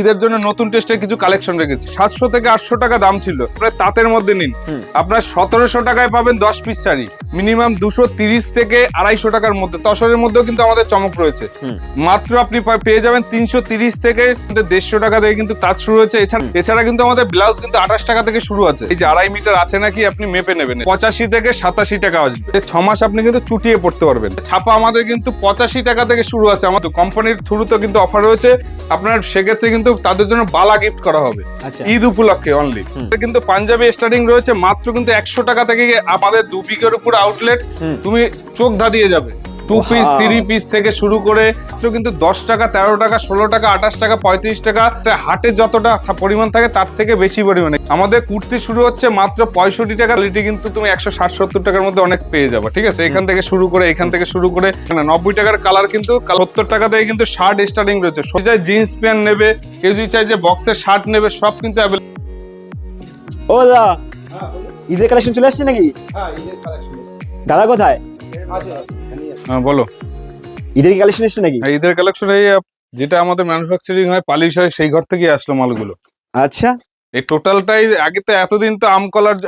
ঈদের জন্য নতুন টেস্টের কিছু কালেকশন রেখেছি। 700 থেকে 800 টাকা দাম ছিল, আপনার তাঁতের মধ্যে নিন, আপনার 1700 টাকায় পাবেন 10 পিস শাড়ি, মিনিমাম 230 থেকে 250 টাকার মধ্যে। তসরের মধ্যেও কিন্তু আমাদের চমক রয়েছে। মাত্র আপনি পেয়ে যাবেন 330 থেকে 150 টাকা থেকে কিন্তু তাঁত শুরু হয়েছে। এছাড়া কিন্তু আমাদের ব্লাউজ কিন্তু 28 টাকা থেকে শুরু আছে। এই যে 2.5 মিটার আছে নাকি আপনি মেপে নেবেন, 85 থেকে 87 টাকা আসবে। 6 মাস আপনি কিন্তু চুটিয়ে পড়তে পারবেন। ছাপা আমাদের কিন্তু 85 টাকা থেকে শুরু আছে। আমাদের কোম্পানির থ্রুতে কিন্তু অফার রয়েছে। আপনার সেক্ষেত্রে কিন্তু তাদের জন্য বালা গিফট করা হবে ঈদ উপলক্ষে অনলি। কিন্তু পাঞ্জাবি স্টার্টিং রয়েছে মাত্র কিন্তু 100 টাকা থেকে। আমাদের 2 বিঘের উপর আউটলেট, তুমি চোখ ধাঁধিয়ে যাবে। 2 পিস 3 পিস থেকে শুরু করে কিন্তু 10 টাকা, 13 টাকা, 16 টাকা, 28 টাকা, 35 টাকা। হাটে যতটা পরিমাণ থাকে তার থেকে বেশি পরিমাণে আমাদের কুর্তি শুরু হচ্ছে মাত্র 65 টাকা। কোয়ালিটি কিন্তু তুমি 160-70 টাকার মধ্যে অনেক পেয়ে যাবে। ঠিক আছে, এখান থেকে শুরু করে 90 টাকার কালার কিন্তু 70 টাকা থেকে কিন্তু শার্ট স্টার্টিং রয়েছে। সোজা জিন্স প্যান্ট নেবে, কেউ যদি চাই যে বক্সের শার্ট নেবে, সব কিন্তু অ্যাভেলেবল। ও দাদা, ঈদের কালেকশন চলে আসছে নাকি? হ্যাঁ, ঈদের কালেকশন এসেছে। দাদা কোথায়? হ্যাঁ বলো। ঈদের কালেকশন এসছে নাকি? ঈদের কালেকশন এই যেটা আমাদের ম্যানুফ্যাকচারিং হয়, পালিশ হয়, সেই ঘর থেকে আসলো মালগুলো। আচ্ছা, এই টোটালটাই আগে তো এতদিন তো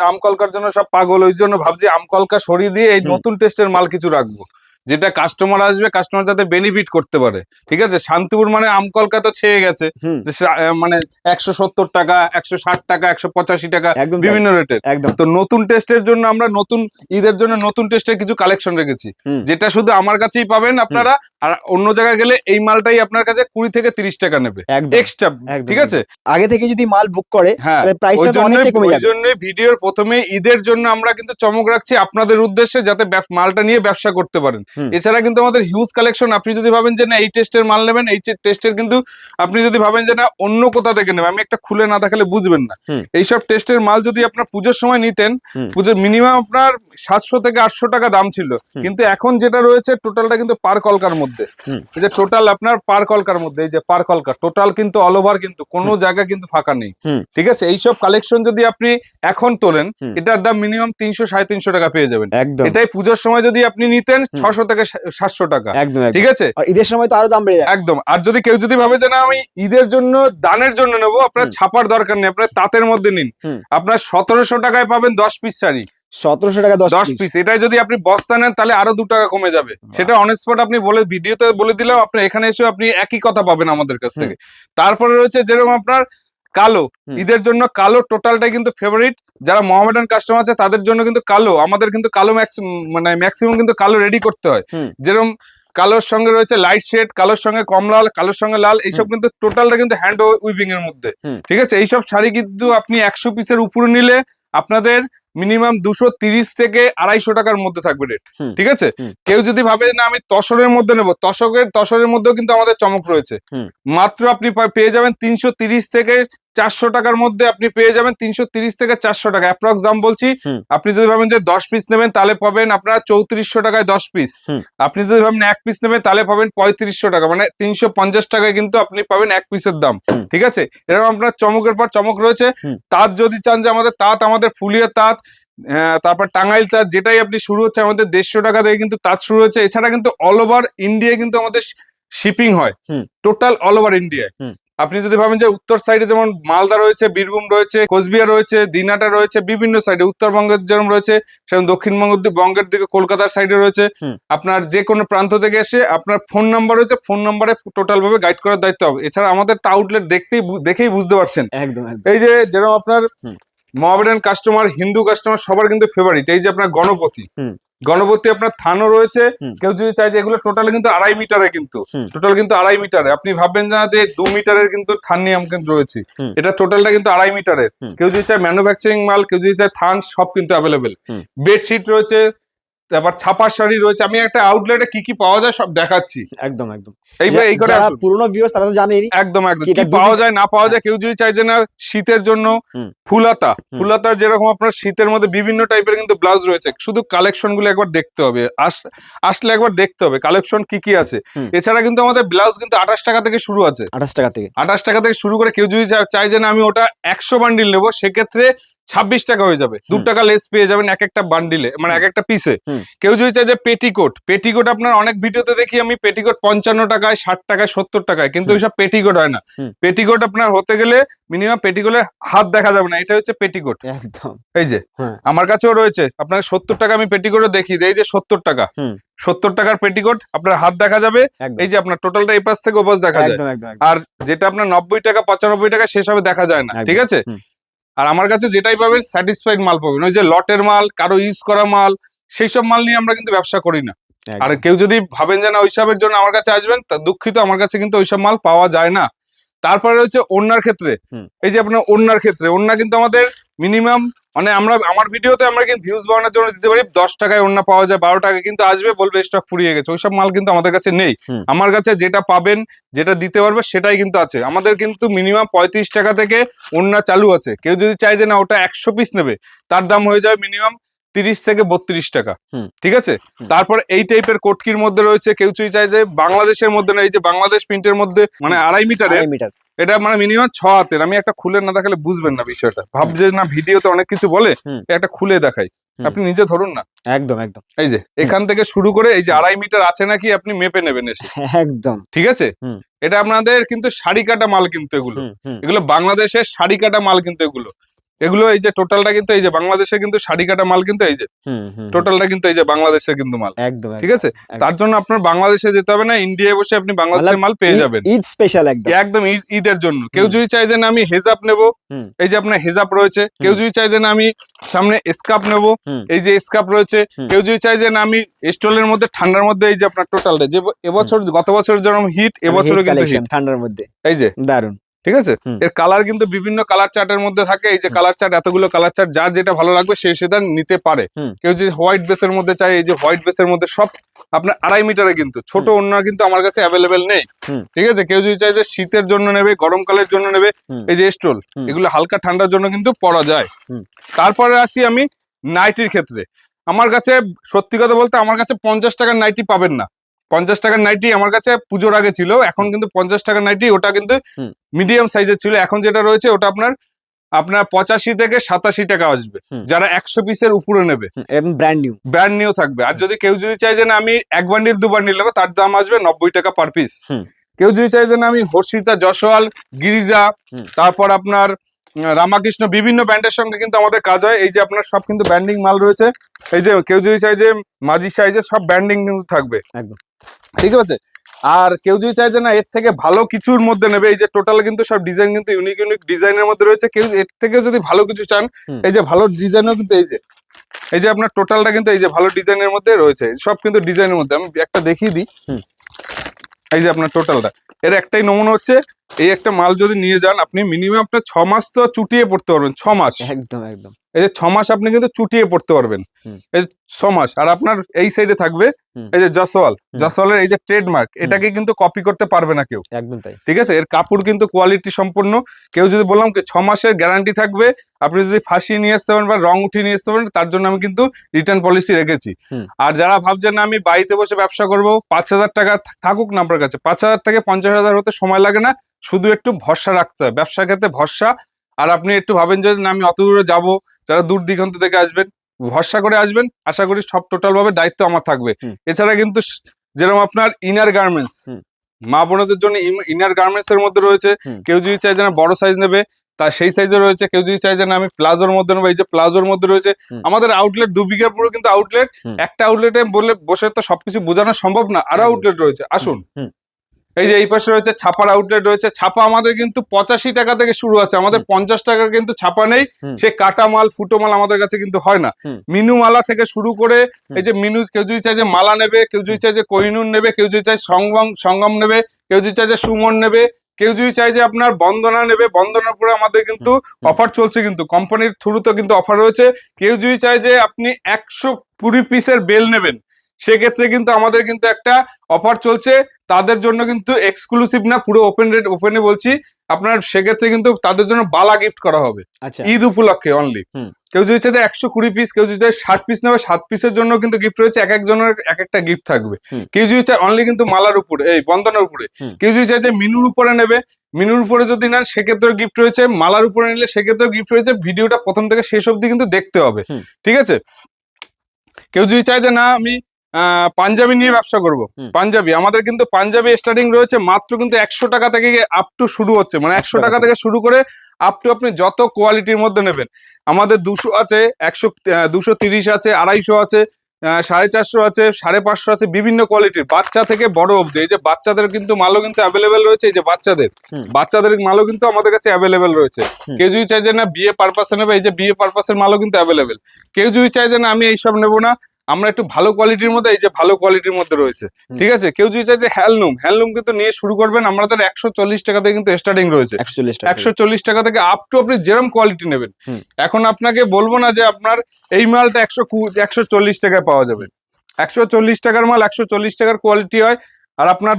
আমকলকার জন্য সব পাগল, ওই জন্য ভাবছি আমকলকা সরিয়ে দিয়ে এই নতুন টেস্টের মাল কিছু রাখবো, যেটা কাস্টমার আসবে, কাস্টমার যাতে বেনিফিট করতে পারে। ঠিক আছে, শান্তিপুর মানে আমকলকা তো ছেয়ে গেছে, মানে 170 টাকা, 160 টাকা, 185 টাকা, বিভিন্ন রেটের। তো নতুন টেস্টের জন্য আমরা নতুন ঈদের জন্য নতুন টেস্টের কিছু কালেকশন রেখেছি, যেটা শুধু আমার কাছেই পাবেন আপনারা। আর অন্য জায়গায় গেলে এই মালটাই আপনার কাছে 20 থেকে 30 টাকা নেবে এক্সট্রা। ঠিক আছে, আগে থেকে যদি মাল বুক করে তাহলে প্রাইসটা তো অনেকটাই কমে যাবে। ওই জন্য ভিডিওর প্রথমে ঈদের জন্য আমরা কিন্তু চমক রাখছি আপনাদের উদ্দেশ্যে, যাতে মালটা নিয়ে ব্যবসা করতে পারেন। এছাড়া কিন্তু আমাদের হিউজ কালেকশন। আপনি যদি ভাবেন যে না এই টেস্টের মাল নেবেন, এই টেস্টের কিন্তু আপনি যদি ভাবেন যে না অন্য কোথা থেকে নেবেন, আমি একটা খুলে না দেখালে বুঝবেন না। এইসব টেস্টের মাল যদি আপনার পুজোর সময় নিতেন, পুজোর মিনিমাম আপনার 700 থেকে 800 টাকা দাম ছিল, কিন্তু এখন যেটা রয়েছে টোটালটা কিন্তু পার কলকার মধ্যে। এই যে টোটাল আপনার পার কলকার মধ্যে, এই যে পার কলকা টোটাল কিন্তু অল ওভার, কিন্তু কোনো জায়গা কিন্তু ফাঁকা নেই। ঠিক আছে, এইসব কালেকশন যদি আপনি এখন তোলেন, এটার দাম মিনিমাম 300-350 টাকা পেয়ে যাবেন। এটাই পুজোর সময় যদি আপনি নিতেন 600 থেকে 700 টাকা। ঠিক আছে, ঈদের সময় তো আরো দাম বেড়ে যায় একদম। আর যদি কেউ যদি ভাবে যে না আমি ঈদের জন্য দানের জন্য নেবো, আপনার ছাপার দরকার নেই, আপনার তাঁতের মধ্যে নিন, আপনার 1700 টাকায় পাবেন 10 পিস শাড়ি। 1700 টাকা 10 পিস। এটাই যদি আপনি বস্তা নেন তাহলে আরো 2 টাকা কমে যাবে। সেটা অন স্পট আপনি বলে ভিডিওতে বলে দিলাম, আপনি এখানে এসে আপনি একই কথা পাবেন আমাদের কাছ থেকে। তারপরে রয়েছে যেরকম আপনার কালো, ঈদের জন্য কালো টোটালটাই কিন্তু ফেভারিট। যারা মোহামেডান কাস্টমার আছে তাদের জন্য কিন্তু কালো, আমাদের কিন্তু কালো ম্যাক্সিমাম কিন্তু কালো রেডি করতে হয়। যেরকম কালোর সঙ্গে রয়েছে লাইট শেড, কালোর সঙ্গে কমলা, কালোর সঙ্গে লাল, এইসব কিন্তু টোটালটা কিন্তু হ্যান্ড উইভিং এর মধ্যে। ঠিক আছে, এইসব শাড়ি কিন্তু আপনি 100 পিসের উপরে নিলে আপনাদের মিনিমাম 230 থেকে 250 টাকার মধ্যে থাকবে রেট। ঠিক আছে, কেউ যদি ভাবে না আমি তসরের মধ্যে নেবো, তসরের মধ্যেও কিন্তু আমাদের চমক রয়েছে। মাত্র আপনি পেয়ে যাবেন 330 থেকে 400 টাকার মধ্যে। আপনি পেয়ে যাবেন 330 থেকে 400 টাকা অ্যাপ্রক্স দাম বলছি। আপনি যদি ভাবেন যে 10 পিস নেবেন তাহলে পাবেন আপনার 3400 টাকায় 10 পিস। আপনি যদি ভাবেন 1 পিস নেবেন তাহলে পাবেন 3500 টাকা, মানে 350 টাকায় কিন্তু আপনি পাবেন 1 পিসের দাম। ঠিক আছে, এরকম আপনার চমকের পর চমক রয়েছে। তাঁত যদি চান যে আমাদের তাঁত, আমাদের ফুলিয়া তাঁত, তারপর টাঙ্গাইল তাঁত, যেটাই আপনি শুরু হচ্ছে আমাদের 150 টাকা থেকে কিন্তু তাঁত শুরু হচ্ছে। এছাড়া কিন্তু অল ওভার ইন্ডিয়া কিন্তু আমাদের শিপিং হয়, টোটাল অল ওভার ইন্ডিয়ায়। আপনি যদি ভাবেন যে উত্তর সাইডে যেমন মালদা রয়েছে, বীরভূম রয়েছে, কোচবিহার রয়েছে, দিনাটা রয়েছে, বিভিন্ন সাইডে উত্তরবঙ্গের যেরকম রয়েছে সেরকম দক্ষিণবঙ্গের দিকে কলকাতার সাইডে রয়েছে। আপনার যে কোনো প্রান্ত থেকে এসে আপনার ফোন নাম্বার রয়েছে, ফোন নাম্বারে টোটাল ভাবে গাইড করার দায়িত্ব হবে। এছাড়া আমাদের আউটলেট দেখেই বুঝতে পারছেন। এই যে যেরকম আপনার মোহামেডান কাস্টমার, হিন্দু কাস্টমার সবার কিন্তু ফেভারিট। এই যে আপনার গণপতি আপনার থানও রয়েছে। কেউ যদি চাই যে এগুলো টোটাল কিন্তু 2.5 মিটারে, কিন্তু টোটাল কিন্তু 2.5 মিটারে। আপনি ভাববেন না যে 2 মিটারের কিন্তু থান নিয়ে আমি কিন্তু রয়েছে, এটা টোটালটা কিন্তু 2.5 মিটারের। কেউ যদি চায় ম্যানুফ্যাকচারিং মাল, কেউ যদি চায় থান, সব কিন্তু অ্যাভেলেবেল। বেডশিট রয়েছে, তারপর ছাপার শাড়ি রয়েছে। আমি একটা আউটলেটে কি কি পাওয়া যায় সব দেখাচ্ছি। একদম এই করে পুরনো ভিউয়ার্স তারা তো জানেই। একদম কি পাওয়া যায় না পাওয়া যায়। কেউ যদি চাই যে না শীতের জন্য ফুলাতা যেরকম আপনার শীতের মধ্যে বিভিন্ন টাইপের কিন্তু ব্লাউজ রয়েছে, শুধু কালেকশন গুলো একবার দেখতে হবে, আসলে একবার দেখতে হবে কালেকশন কি আছে। এছাড়া কিন্তু আমাদের ব্লাউজ কিন্তু 28 টাকা থেকে শুরু আছে, 28 টাকা থেকে শুরু করে। কেউ যদি চাই যে না আমি ওটা 100 বান্ডিল নেবো, সেক্ষেত্রে 26 টাকা হয়ে যাবে, 2 টাকা লেস পেয়ে যাবেন এক একটা বান্ডিলে, মানে এক একটা পিসে। হুম। কেউ যদি চায় যে পেটিকোট, পেটিকোট আপনার অনেক ভিডিওতে দেখি আমি পেটিকোট 55 টাকায়, 60 টাকায়, 70 টাকায়, কিন্তু ওইসব পেটিকোট হয় না। হুম। পেটিকোট আপনার হতে গেলে মিনিমাম পেটিকোটের হাত দেখা যাবে না, এটা হচ্ছে পেটিকোট। একদম। এই যে হ্যাঁ। আমার কাছেও রয়েছে আপনার 70 টাকা, আমি পেটিকোটও দেখি, এই যে 70 টাকা, হুম। 70 টাকার পেটিকোট আপনার হাত দেখা যাবে। একদম। এই যে আপনার টোটালটা এই পাশ থেকে ও পাশ দেখা যায়। একদম একদম একদম। আর যেটা আপনার 90 টাকা 95 টাকা সেসবে দেখা যায় না, একদম। ঠিক আছে। হুম। আর আমার কাছে যেটাই পাবেন স্যাটিসফাইড মাল পাবেন, ওই যে লটের মাল, কারো ইউজ করা মাল, সেই সব মাল নিয়ে আমরা কিন্তু ব্যবসা করি না। আর একদম। কেউ যদি ভাবেন যে না ওইসবের জন্য আমার কাছে আসবেন, তা দুঃখিত, আমার কাছে কিন্তু ওইসব মাল পাওয়া যায় না। তারপরে রয়েছে ওড়নার ক্ষেত্রে, হুম। এই যে আপনার ওড়নার ক্ষেত্রে, ওড়না কিন্তু আমাদের মিনিমাম, মানে আমার ভিডিওতে আমরা কিন্তু ভিউজ বাড়ানোর জন্য দিতে পারি 10 টাকায় ওড়না পাওয়া যায়, 12 টাকা, কিন্তু আসবে বলবে স্টক ফুরিয়ে গেছে, ওইসব মাল কিন্তু আমাদের কাছে নেই। হুম। আমার কাছে যেটা পাবেন, যেটা দিতে পারবে সেটাই কিন্তু আছে। আমাদের কিন্তু মিনিমাম 35 টাকা থেকে ওড়না চালু আছে। কেউ যদি চায় যে না ওটা 100 পিস নেবে, তার দাম হয়ে যাবে মিনিমাম 30 থেকে 32 টাকা, হুম। ঠিক আছে। তারপর এই টাইপের কোটকির মধ্যে রয়েছে, কেউ যদি চায় যে বাংলাদেশের মধ্যে না, এই যে বাংলাদেশ প্রিন্টের মধ্যে, মানে 2.5 মিটারের, 2.5 মিটার। এটা মানে মিনিমাম 6 হাতের। আমি একটা খুলে না দেখালে বুঝবেন না বিষয়টা, ভাবছে না ভিডিওতে অনেক কিছু বলে, হুম। একটা খুলে দেখাই, হুম। আপনি নিজে ধরুন না। একদম একদম এই যে এখান থেকে শুরু করে এই যে 2.5 মিটার আছে নাকি আপনি মেপে নেবেন এসে, একদম। ঠিক আছে। হুম। এটা আপনাদের কিন্তু শাড়ি কাটা মাল, কিন্তু এগুলো হুম হুম এগুলো বাংলাদেশের শাড়ি কাটা মাল, কিন্তু এগুলো এই যে টোটালটা কিন্তু এই যে বাংলাদেশের কিন্তু শাড়ি কাটা মাল, কিন্তু এই যে হুম হুম টোটালটা কিন্তু এই যে বাংলাদেশের কিন্তু মাল, একদম ঠিক আছে। একদম। তার জন্য আপনার বাংলাদেশে যেতে হবে না, ইন্ডিয়ায় বসে আপনি বাংলাদেশের মাল পেয়ে যাবেন ঈদ স্পেশাল একদম। একদম ঈদের জন্য। কেউ হুম। যদি চাই যে না আমি হেজাব নেব, হুম। এই যে আপনার হেজাব রয়েছে। কেউ যদি চাই যে না আমি সামনে স্কার্ফ নেব, হুম। এই যে স্কার্ফ রয়েছে। হুম। কেউ যদি চাই যে না আমি স্টলের মধ্যে ঠান্ডার মধ্যে, এই যে আপনার টোটালটা, যে এবছর গত বছর যেরকম হিট, এবছরও কিন্তু কালেকশন হিট, ঠান্ডার মধ্যে এই যে, দারুন। ঠিক আছে। হুম। এর কালার কিন্তু বিভিন্ন কালার চার্টের মধ্যে থাকে, এই যে হুম। কালার চার্ট, এতগুলো কালার চার্ট, যার যেটা ভালো লাগবে সে সেটা নিতে পারে। হুম। কেউ যদি হোয়াইট বেসের মধ্যে চায়, এই যে হোয়াইট বেসের মধ্যে সব আপনার 2.5 মিটারে, কিন্তু ছোট হুম। ওড়না কিন্তু আমার কাছে অ্যাভেলেবেল নেই, হুম। ঠিক আছে। কেউ যদি চায় যে শীতের জন্য নেবে, গরমকালের জন্য নেবে, হুম। এই যে স্টোল, হুম। এগুলো হালকা ঠান্ডার জন্য কিন্তু পরা যায়। হুম। তারপরে আসি আমি নাইটির ক্ষেত্রে। আমার কাছে সত্যি কথা বলতে আমার কাছে 50 টাকার নাইটি পাবেন না। 50 টাকার নাইটি আমার কাছে পুজোর আগে ছিল, এখন কিন্তু 50 টাকার নাইটি, ওটা কিন্তু হুম। মিডিয়াম সাইজের ছিল। এখন যেটা রয়েছে ওটা আপনার 85 থেকে 87 টাকা আসবে, হুম। যারা 100 পিসের উপরে নেবে, একদম ব্র্যান্ড নিউ। ব্র্যান্ড নিউ থাকবে। আর যদি কেউ যদি চায় যে না আমি 1 বান্ডিল 2 বান্ডিল নেবো, তার দাম আসবে 90 টাকা পার পিস। হুম। কেউ যদি চায় যে না আমি হর্ষিতা, যশোয়াল, গিরিজা, হুম। তারপর আপনার রামাকৃষ্ণ, বিভিন্ন ব্র্যান্ডের সঙ্গে কিন্তু আমাদের কাজ হয়। এই যে আপনার সব কিন্তু ব্র্যান্ডিং মাল রয়েছে। এই যে কেউ যদি চায় যে মাঝি সাইজের, সব ব্র্যান্ডিং কিন্তু থাকবে, একদম। ঠিক আছে। আর কেউ যদি চায় যে না এর থেকে ভালো কিছুর মধ্যে নেবে, এই যে টোটাল কিন্তু সব ডিজাইন কিন্তু ইউনিক ইউনিক ডিজাইনের মধ্যে রয়েছে। কেউ এর থেকে যদি ভালো কিছু চান, হুম। এই যে ভালো ডিজাইনও কিন্তু এই যে আপনার টোটালটা কিন্তু এই যে ভালো ডিজাইনের মধ্যে রয়েছে, সব কিন্তু ডিজাইনের মধ্যে। আমি একটা দেখিয়ে দিই, হুম। এই যে আপনার টোটালটা, এর একটাই নমুনা হচ্ছে, এই একটা মাল যদি নিয়ে যান আপনি, মিনিমাম আপনার 6 মাস তো চুটিয়ে পড়তে পারবেন, 6 মাস। একদম একদম। এই যে 6 মাস আপনি কিন্তু চুটিয়ে পড়তে পারবেন, হুম। এই 6 মাস। আর আপনার এই সাইডে থাকবে হুম। এই যে জসওয়াল, হুম। জসওয়ালের এই যে ট্রেডমার্ক, এটাকে কিন্তু কপি করতে পারবে না কেউ, একদম তাই। ঠিক আছে। এর কাপড় কিন্তু কোয়ালিটি সম্পূর্ণ। কেউ যদি বললাম কি 6 মাসের গ্যারান্টি থাকবে, আপনি যদি ফাঁসিয়ে নিয়ে আসতে পারেন বা রং উঠিয়ে নিয়ে আসতে পারেন, তার জন্য আমি কিন্তু রিটার্ন পলিসি রেখেছি। হুম। আর যারা ভাবছেন না আমি বাড়িতে বসে ব্যবসা করব, 5,000 টাকা থাকুক না আপনার কাছে, 5,000 থেকে 50,000 হতে সময় লাগে না, শুধু একটু ভরসা রাখতে হয়, ব্যবসার ক্ষেত্রে ভরসা। আর আপনি একটু ভাবেন যে না আমি অত দূরে যাবো, যারা দূর দিগন্ত থেকে আসবেন, ভরসা করে আসবেন, আশা করি সব টোটাল ভাবে দায়িত্ব আমার থাকবে। হুম। এছাড়া কিন্তু যেরকম আপনার ইনার গার্মেন্টস, হুম। মা বোনদের জন্য ইনার গার্মেন্টস এর মধ্যে রয়েছে। হুম। কেউ যদি চায় যে না বড় সাইজ নেবে, তা সেই সাইজে রয়েছে। কেউ যদি চায় যে না আমি প্লাজোর মধ্যে নেবো, এই যে প্লাজোর মধ্যে রয়েছে। হুম। আমাদের আউটলেট 2 বিঘার পুরো কিন্তু আউটলেট। হুম। একটা আউটলেটে বললে বসে তো সবকিছু বোঝানো সম্ভব না, আরো একদম। আউটলেট রয়েছে, আসুন। হুম। এই যে এই পাশে রয়েছে ছাপার আউটলেট রয়েছে। ছাপা আমাদের কিন্তু 85 টাকা থেকে শুরু আছে, আমাদের 50 টাকার কিন্তু ছাপা নেই। হুম। সে কাটা মাল, ফুটো মাল আমাদের কাছে কিন্তু হয় না। হুম। মিনু মালা থেকে শুরু করে, হুম। এই যে মিনু, কেউ যদি চায় যে মালা নেবে, কেউ যদি চায় যে কোহিনূর নেবে, কেউ যদি চায় সঙ্গম নেবে, কেউ যদি চায় যে সুমন নেবে, কেউ যদি চায় যে আপনার বন্দনা নেবে, বন্দনার উপরে আমাদের কিন্তু অফার চলছে, কিন্তু কোম্পানির থ্রুতে কিন্তু অফার রয়েছে। কেউ যদি চায় যে আপনি 120 পিসের বেল নেবেন, সেক্ষেত্রে কিন্তু আমাদের কিন্তু একটা অফার চলছে, তাদের জন্য কিন্তু এক্সক্লুসিভ না, পুরো ওপেন রেট, ওপেনে বলছি আপনার, সেক্ষেত্রে কিন্তু তাদের জন্য বালা গিফট করা হবে আচ্ছা ঈদ উপলক্ষে অনলি। হুম। কেউ যদি চাই 120 পিস, কেউ যদি চাই 60 পিস নেবে, 7 পিসের জন্য কিন্তু গিফট রয়েছে, এক একজনের এক একটা গিফট থাকবে। হুম। কেউ যদি চাই অনলি কিন্তু মালার উপরে, এই বন্ধনের উপরে, হুম। কেউ যদি চাই যে মিনুর উপরে নেবে, মিনুর উপরে যদি নেন সেক্ষেত্রে গিফট রয়েছে, মালার উপরে নিলে সেক্ষেত্রে গিফট রয়েছে। ভিডিওটা প্রথম থেকে শেষ অবধি কিন্তু দেখতে হবে, হুম। ঠিক আছে? কেউ যদি চায় যে না আমি পাঞ্জাবি নিয়ে ব্যবসা করব, হুম। পাঞ্জাবি, আমাদের কিন্তু পাঞ্জাবি স্টার্টিং রয়েছে মাত্র কিন্তু 100 টাকা থেকে আপ টু শুরু হচ্ছে, মানে 100 টাকা থেকে শুরু করে আপ টু আপনি যত কোয়ালিটির মধ্যে নেবেন। আমাদের 200 আছে, 100, 230 আছে, 250 আছে, 450 আছে, 550 আছে, বিভিন্ন কোয়ালিটির, বাচ্চা থেকে বড় অবধি। এই যে বাচ্চাদের কিন্তু মালও কিন্তু অ্যাভেলেবেল রয়েছে, এই যে বাচ্চাদের মালও কিন্তু আমাদের কাছে অ্যাভেলেবেল রয়েছে। হুম। কেউ যদি চায় যে না বিয়ে পারপাসে নেবে, এই যে বিয়ে পারপাসের মালও কিন্তু অ্যাভেলেবেল। কেউ যদি চায় যে না আমি এইসব নেবো না, আমরা একটু ভালো কোয়ালিটির মধ্যে, এই যে ভালো কোয়ালিটির মধ্যে রয়েছে, ঠিক আছে? কেউ যদি চায় যে হ্যান্ডলুম কিন্তু নিয়ে শুরু করবেন, আমাদের 140 টাকা থেকে কিন্তু স্টার্টিং রয়েছে, 140 টাকা 140 টাকা থেকে আপ টু আপনি যেরকম কোয়ালিটি নেবেন। হুম। এখন আপনাকে বলবো না যে আপনার এই মালটা 140 টাকায় পাওয়া যাবে। 140 টাকার মাল 140 টাকার কোয়ালিটি হয়, আর আপনার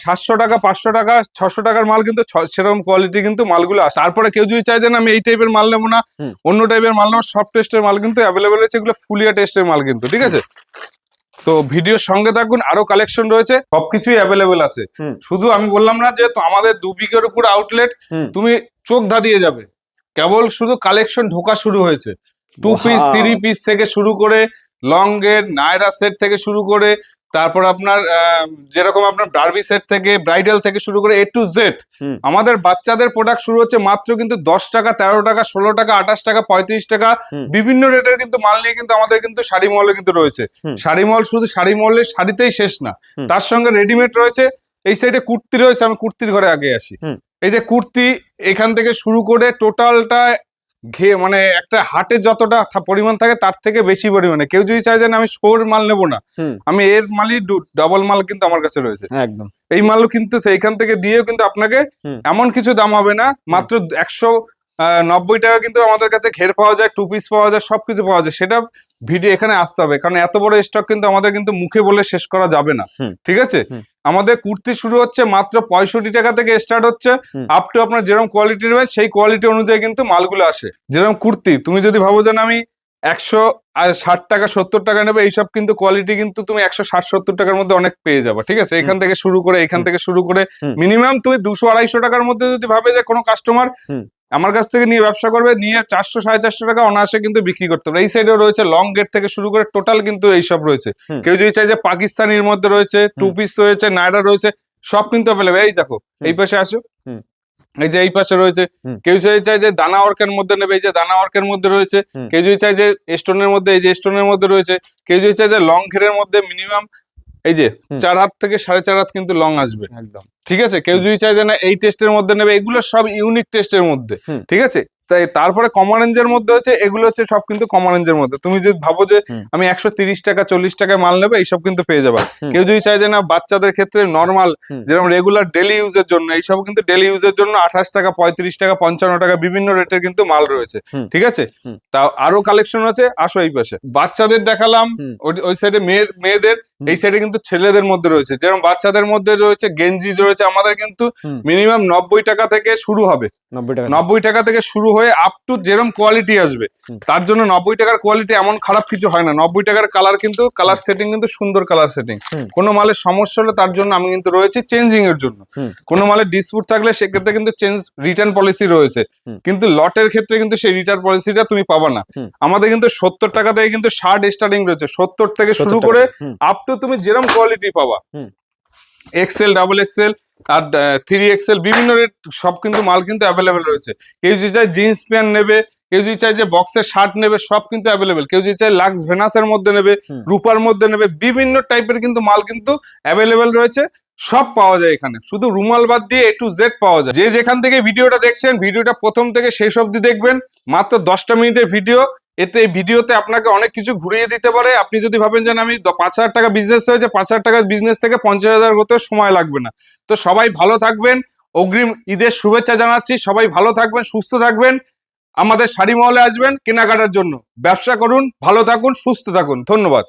700 টাকা, 500 টাকা, 600 টাকার মাল কিন্তু সেরকম কোয়ালিটি কিন্তু মালগুলো আসে। তারপরে কেউ যদি চায় যে না আমি এই টাইপের মাল নেবো না, হুম। অন্য টাইপের মাল নেবো, সব টেস্টের মাল কিন্তু অ্যাভেলেবেল রয়েছে, এগুলো ফুলিয়া টেস্টের মাল কিন্তু, ঠিক আছে? তো ভিডিওর সঙ্গে থাকুন, আরো কালেকশন রয়েছে, সবকিছুই অ্যাভেলেবেল আছে। হুম। শুধু আমি বললাম না যে তো আমাদের 2 বিঘের উপর আউটলেট, হুম। তুমি চোখ ধাঁধিয়ে যাবে, কেবল শুধু কালেকশন ঢোকা শুরু হয়েছে। 2 পিস, 3 পিস থেকে শুরু করে, লং এর নায়রা সেট থেকে শুরু করে, তারপর আপনার যেরকম আপনার ডার্বি সেট থেকে, ব্রাইডাল থেকে শুরু করে A to Z হুম। আমাদের বাচ্চাদের প্রোডাক্ট শুরু হচ্ছে মাত্র কিন্তু 10 টাকা, 13 টাকা, 16 টাকা, 28 টাকা, 35 টাকা, হুম। বিভিন্ন রেটের কিন্তু মাল নিয়ে কিন্তু আমাদের কিন্তু শাড়ি মহলে কিন্তু রয়েছে। হুম। শাড়ি মহল শুধু শাড়ি মহলের শাড়িতেই শেষ না, হুম। তার সঙ্গে রেডিমেড রয়েছে। এই সাইডে কুর্তি রয়েছে, আমি কুর্তির ঘরে আগে আসি। হুম। এই যে কুর্তি, এখান থেকে শুরু করে টোটালটা মানে একটা হাটে যতটা পরিমাণ থাকে তার থেকে বেশি পরিমাণে। কেউ যদি চায় যে না আমি শোর মাল নেবো না, হুম। আমি এর মালই ডাবল মাল কিন্তু আমার কাছে রয়েছে, একদম এই মালও কিন্তু এইখান থেকে দিয়েও কিন্তু আপনাকে হুম। এমন কিছু দাম হবে না, মাত্র 190 টাকা কিন্তু আমাদের কাছে ঘের পাওয়া যায়, 2 পিস পাওয়া যায়, সবকিছু পাওয়া যায়। সেটা ভিডিও এখানে আসতে হবে, কারণ এত বড় স্টক কিন্তু আমাদের কিন্তু মুখে বলে শেষ করা যাবে না, হুম। ঠিক আছে? হুম। আমাদের কুর্তি শুরু হচ্ছে মাত্র 65 টাকা থেকে স্টার্ট হচ্ছে, হুম। আপ টু আপনার যেরকম কোয়ালিটি নেবেন সেই কোয়ালিটি অনুযায়ী কিন্তু মালগুলো আসে। যেরকম কুর্তি, তুমি যদি ভাবো যে না আমি 160 টাকা 70 টাকা নেবে, এইসব কিন্তু কোয়ালিটি কিন্তু তুমি 160-70 টাকার মধ্যে অনেক পেয়ে যাবে, ঠিক আছে? এখান থেকে শুরু করে, এখান থেকে শুরু করে হুম। মিনিমাম তুমি 200-250 টাকার মধ্যে যদি ভাবে যে কোনো কাস্টমার হুম। আমার কাছ থেকে নিয়ে ব্যবসা করবে, নিয়ে 400-450 টাকা অনায়াসে কিন্তু বিক্রি করতে পারে। এই সাইডেও রয়েছে লং গেট থেকে শুরু করে টোটাল কিন্তু এইসব রয়েছে। হুম। কেউ যদি চাই যে পাকিস্তানির মধ্যে রয়েছে, 2 পিস রয়েছে, নায়রা রয়েছে, সব কিন্তু অ্যাভেলেবেল। এই দেখো এই পাশে আসো, হুম। এই যে এই পাশে রয়েছে। হুম। কেউ যদি চাই যে দানা ওয়ার্কের মধ্যে নেবে, এই যে দানা ওয়ার্কের মধ্যে রয়েছে। হুম। কেউ যদি চাই যে স্টোনের মধ্যে, এই যে স্টোনের মধ্যে রয়েছে। কেউ যদি চাই যে লং ঘেরের মধ্যে মিনিমাম এই যে হুম। 4 হাত থেকে 4.5 হাত কিন্তু লং আসবে, একদম ঠিক আছে? কেউ যদি চাই যে না এই টেস্টের মধ্যে নেবে, এগুলো সব ইউনিক টেস্টের মধ্যে, হুম। ঠিক আছে? তাই তারপরে কমন রেঞ্জের মধ্যে হচ্ছে, এগুলো হচ্ছে সব কিন্তু কমন রেঞ্জের মধ্যে। তুমি যদি ভাবো যে হুম। আমি 130 টাকা 40 টাকায় মাল নেবে, এইসব কিন্তু পেয়ে যাবা। হুম। কেউ যদি চাই যে না বাচ্চাদের ক্ষেত্রে নর্মাল, হুম। যেরকম রেগুলার ডেলি ইউজের জন্য, এইসব কিন্তু ডেলি ইউজের জন্য 28 টাকা 35 টাকা 55 টাকা বিভিন্ন রেটের কিন্তু মাল রয়েছে, হুম। ঠিক আছে? হুম। তা আরো কালেকশন আছে, আসো এই পাশে। বাচ্চাদের দেখালাম, হুম। ওই সাইডে মেয়েদের, হুম। এই সাইডে কিন্তু ছেলেদের মধ্যে রয়েছে। যেরকম বাচ্চাদের মধ্যে রয়েছে গেঞ্জি রয়েছে, আমাদের কিন্তু হুম। মিনিমাম 90 টাকা থেকে শুরু হবে, 90 টাকা 90 টাকা থেকে শুরু হয়ে আপ টু যেরকম কোয়ালিটি আসবে। হুম। তার জন্য 90 টাকার কোয়ালিটি এমন খারাপ কিছু হয় না। 90 টাকার কালার কিন্তু কালার সেটিং কিন্তু সুন্দর কালার সেটিং। হুম। কোনো মালের সমস্যা হলে তার জন্য আমি কিন্তু রয়েছি চেঞ্জিং এর জন্য। হুম। কোনো মালের ডিসপুট থাকলে সেক্ষেত্রে কিন্তু রিটার্ন পলিসি রয়েছে, হুম। কিন্তু লটের ক্ষেত্রে কিন্তু সেই রিটার্ন পলিসিটা তুমি পাবা না। হুম। আমাদের কিন্তু 70 টাকা থেকে কিন্তু শার্ট স্টার্টিং রয়েছে, 70 থেকে 70 শুরু টাকা করে হুম। আপ টু তুমি যেরকম কোয়ালিটি পাবা, হুম। এক্সেল, ডাবল এক্সেল আর 3XL বিভিন্ন রেট সব কিন্তু মাল কিন্তু অ্যাভেলেবেল রয়েছে। কেউ যদি চায় জিন্স প্যান্ট নেবে, কেউ যদি চায় যে বক্সের শার্ট নেবে, সব কিন্তু অ্যাভেলেবেল। কেউ যদি চায় লাক্স ভেনাসের মধ্যে নেবে, হুম। রূপার মধ্যে নেবে, বিভিন্ন টাইপের কিন্তু মাল কিন্তু অ্যাভেলেবেল রয়েছে, সব পাওয়া যায় এখানে। শুধু রুমাল বাদ দিয়ে A to Z পাওয়া যায়। যে যেখান থেকে ভিডিওটা দেখছেন, ভিডিওটা প্রথম থেকে শেষ অবধি দেখবেন, মাত্র 10টা মিনিটের ভিডিও। এতে এই ভিডিওতে আপনাকে অনেক কিছু ঘুরিয়ে দিতে পারে। আপনি যদি ভাবেন যে আমি 5,000 টাকা বিজনেস হয়েছে, 5,000 টাকার বিজনেস থেকে 50,000 হতে সময় লাগবে না। তো সবাই ভালো থাকবেন, অগ্রিম ঈদের শুভেচ্ছা জানাচ্ছি। সবাই ভালো থাকবেন, সুস্থ থাকবেন, আমাদের শাড়ি মহলে আসবেন কেনাকাটার জন্য। ব্যবসা করুন, ভালো থাকুন, সুস্থ থাকুন। ধন্যবাদ।